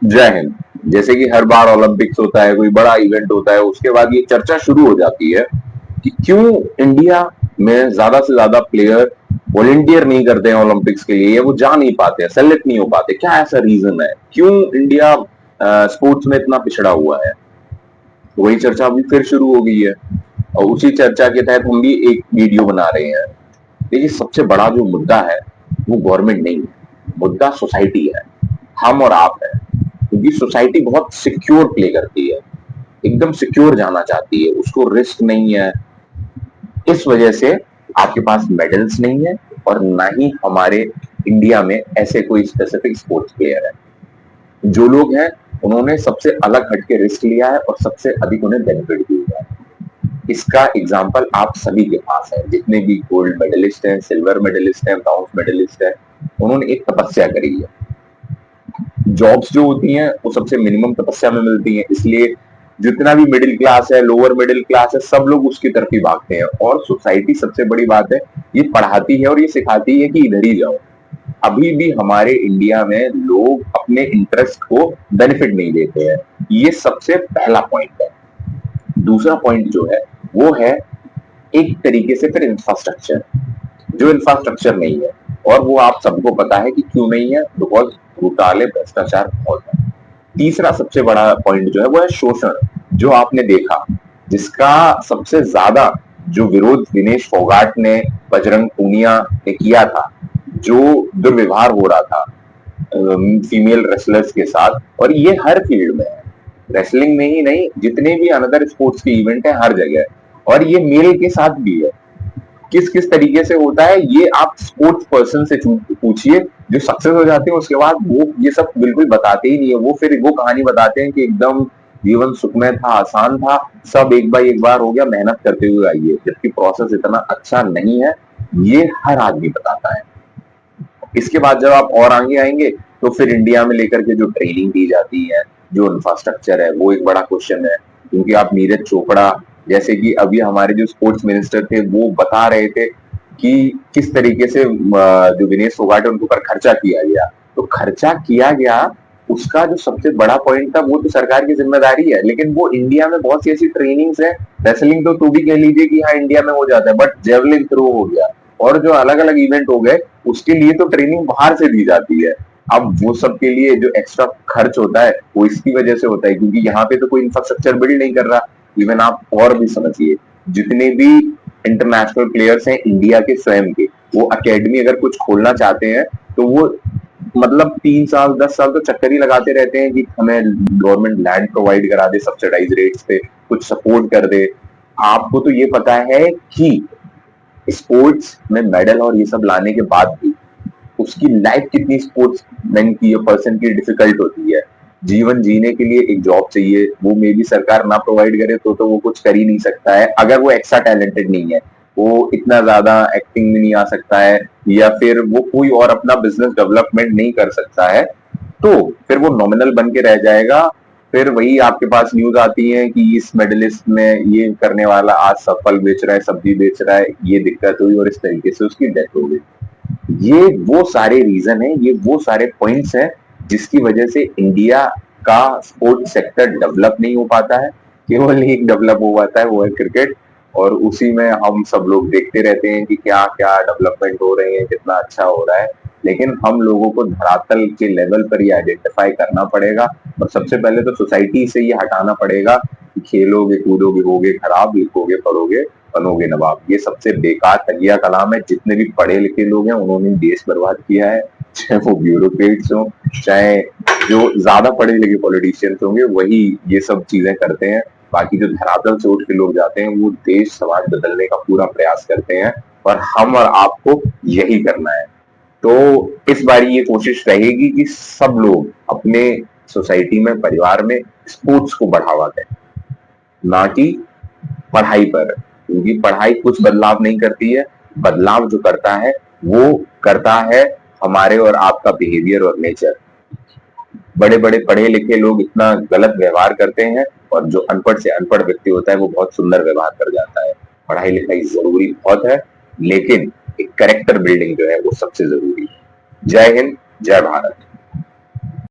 जय हिंद। जैसे कि हर बार ओलंपिक्स होता है, कोई बड़ा इवेंट होता है, उसके बाद ये चर्चा शुरू हो जाती है कि क्यों इंडिया में ज्यादा से ज्यादा प्लेयर वॉलेंटियर नहीं करते हैं ओलंपिक्स के लिए, या वो जा नहीं पाते हैं, सेलेक्ट नहीं हो पाते। क्या ऐसा रीजन है, क्यों इंडिया स्पोर्ट्स में इतना पिछड़ा हुआ है? वही चर्चा अभी फिर शुरू हो गई है, और उसी चर्चा के तहत हम भी एक वीडियो बना रहे हैं। देखिए, सबसे बड़ा जो मुद्दा है वो गवर्नमेंट नहीं है, मुद्दा सोसाइटी है, हम और आप है। क्योंकि सोसाइटी बहुत सिक्योर प्ले करती है, एकदम सिक्योर जाना चाहती है, उसको रिस्क नहीं है। इस वजह से आपके पास मेडल्स नहीं है, और ना ही हमारे इंडिया में ऐसे कोई स्पेसिफिक स्पोर्ट्स प्लेयर है। जो लोग हैं उन्होंने सबसे अलग हटके रिस्क लिया है और सबसे अधिक उन्हें बेनिफिट भी हुआ है। इसका एग्जाम्पल आप सभी के पास है, जितने भी गोल्ड मेडलिस्ट हैं, सिल्वर मेडलिस्ट हैं, ब्रॉन्ज मेडलिस्ट हैं, उन्होंने एक तपस्या करी है। जॉब्स जो होती हैं वो सबसे मिनिमम तपस्या में मिलती हैं, इसलिए जितना भी मिडिल क्लास है, लोअर मिडिल क्लास है, सब लोग उसकी तरफ ही भागते हैं। और सोसाइटी, सबसे बड़ी बात है, ये पढ़ाती है और ये सिखाती है कि इधर ही जाओ। अभी भी हमारे इंडिया में लोग अपने इंटरेस्ट को बेनिफिट नहीं देते हैं। ये सबसे पहला पॉइंट है। दूसरा पॉइंट जो है वो है एक तरीके से फिर इंफ्रास्ट्रक्चर, जो इंफ्रास्ट्रक्चर नहीं है। और वो आप सबको पता है कि क्यों नहीं है, बिकॉज घोटाले, भ्रष्टाचार बहुत है। तीसरा सबसे बड़ा पॉइंट जो है वो है शोषण, जो आपने देखा, जिसका सबसे ज्यादा जो विरोध दिनेश फोगाट ने, बजरंग पूनिया ने किया था, जो दुर्व्यवहार हो रहा था फीमेल रेसलर्स के साथ। और ये हर फील्ड में है, रेसलिंग में ही नहीं, जितने भी अनदर स्पोर्ट्स के इवेंट है हर जगह है। और ये मेल के साथ भी है। किस किस तरीके से होता है ये आप स्पोर्ट्स पर्सन से पूछिए, जो सक्सेस हो जाते हैं उसके बाद वो ये सब बिल्कुल बताते ही नहीं है। वो फिर वो कहानी बताते हैं कि एकदम जीवन सुखमय था, आसान था, सब एक बार एक बार हो गया, मेहनत करते हुए आइए, जबकि प्रोसेस इतना अच्छा नहीं है। ये हर आदमी बताता है। इसके बाद जब आप और आगे आएंगे तो फिर इंडिया में लेकर के जो ट्रेनिंग दी जाती है, जो इंफ्रास्ट्रक्चर है, वो एक बड़ा क्वेश्चन है। क्योंकि आप नीरज चोपड़ा, जैसे कि अभी हमारे जो स्पोर्ट्स मिनिस्टर थे, वो बता रहे थे कि किस तरीके से जो विनेश फोगाट है उनके ऊपर खर्चा किया गया। तो खर्चा किया गया, उसका जो सबसे बड़ा पॉइंट था वो तो सरकार की जिम्मेदारी है, लेकिन वो इंडिया में बहुत सी ऐसी ट्रेनिंग्स है। रेसलिंग तो भी कह लीजिए कि हाँ इंडिया में हो जाता है, बट जेवलिन थ्रो हो गया और जो अलग अलग इवेंट हो गए, उसके लिए तो ट्रेनिंग बाहर से दी जाती है। अब वो सब के लिए जो एक्स्ट्रा खर्च होता है वो इसकी वजह से होता है, क्योंकि यहाँ पे तो कोई इंफ्रास्ट्रक्चर बिल्ड नहीं कर रहा। इवन आप और भी समझिए, जितने भी इंटरनेशनल प्लेयर्स हैं इंडिया के स्वयं के, वो अकेडमी अगर कुछ खोलना चाहते हैं तो वो मतलब 3 साल 10 साल तो चक्कर ही लगाते रहते हैं कि हमें गवर्नमेंट लैंड प्रोवाइड करा दे सब्सिडाइज रेट्स पे, कुछ सपोर्ट कर दे। आपको तो ये पता है कि स्पोर्ट्स में मेडल और ये सब लाने के बाद भी उसकी लाइफ कितनी स्पोर्ट्समैन की या पर्सन की डिफिकल्ट होती है। जीवन जीने के लिए एक जॉब चाहिए, वो मे भी सरकार ना प्रोवाइड करे तो वो कुछ कर ही नहीं सकता है। अगर वो एक्स्ट्रा टैलेंटेड नहीं है, वो इतना ज्यादा एक्टिंग में नहीं आ सकता है, या फिर वो कोई और अपना बिजनेस डेवलपमेंट नहीं कर सकता है, तो फिर वो नॉमिनल बन के रह जाएगा। फिर वही आपके पास न्यूज आती है कि इस मेडलिस्ट में ये करने वाला आज सब फल बेच रहा है, सब्जी बेच रहा है, ये दिक्कत हुई और इस तरीके से उसकी डेथ हो गई। ये वो सारे रीजन है, ये वो सारे पॉइंट्स हैं जिसकी वजह से इंडिया का स्पोर्ट्स सेक्टर डेवलप नहीं हो पाता है। केवल एक डेवलप हो पाता है, वो है क्रिकेट। और उसी में हम सब लोग देखते रहते हैं कि क्या क्या डेवलपमेंट हो रहे हैं, कितना अच्छा हो रहा है। लेकिन हम लोगों को धरातल के लेवल पर ये आइडेंटिफाई करना पड़ेगा, और सबसे पहले तो सोसाइटी से ये हटाना पड़ेगा कि खेलोगे कूदोगे होगे खराब, लिखोगे पढ़ोगे बनोगे नवाब। ये सबसे बेकार तकिया कलाम है। जितने भी पढ़े लिखे लोग हैं उन्होंने देश बर्बाद किया है, चाहे वो ब्यूरोक्रेट्स हो, चाहे जो ज्यादा पढ़े लिखे पॉलिटिशियंस होंगे, वही ये सब चीजें करते हैं। बाकी जो धरातल से उठ के लोग जाते हैं वो देश समाज बदलने का पूरा प्रयास करते हैं, और हम और आपको यही करना है। तो इस बार ये कोशिश रहेगी कि सब लोग अपने सोसाइटी में, परिवार में स्पोर्ट्स को बढ़ावा दें, ना कि पढ़ाई पर। क्योंकि पढ़ाई कुछ बदलाव नहीं करती है, बदलाव जो करता है वो करता है हमारे और आपका बिहेवियर और नेचर। बड़े बड़े पढ़े लिखे लोग इतना गलत व्यवहार करते हैं, और जो अनपढ़ से अनपढ़ व्यक्ति होता है वो बहुत सुंदर व्यवहार कर जाता है। पढ़ाई लिखाई जरूरी बहुत है, लेकिन एक कैरेक्टर बिल्डिंग जो है वो सबसे जरूरी है। जय हिंद, जय भारत।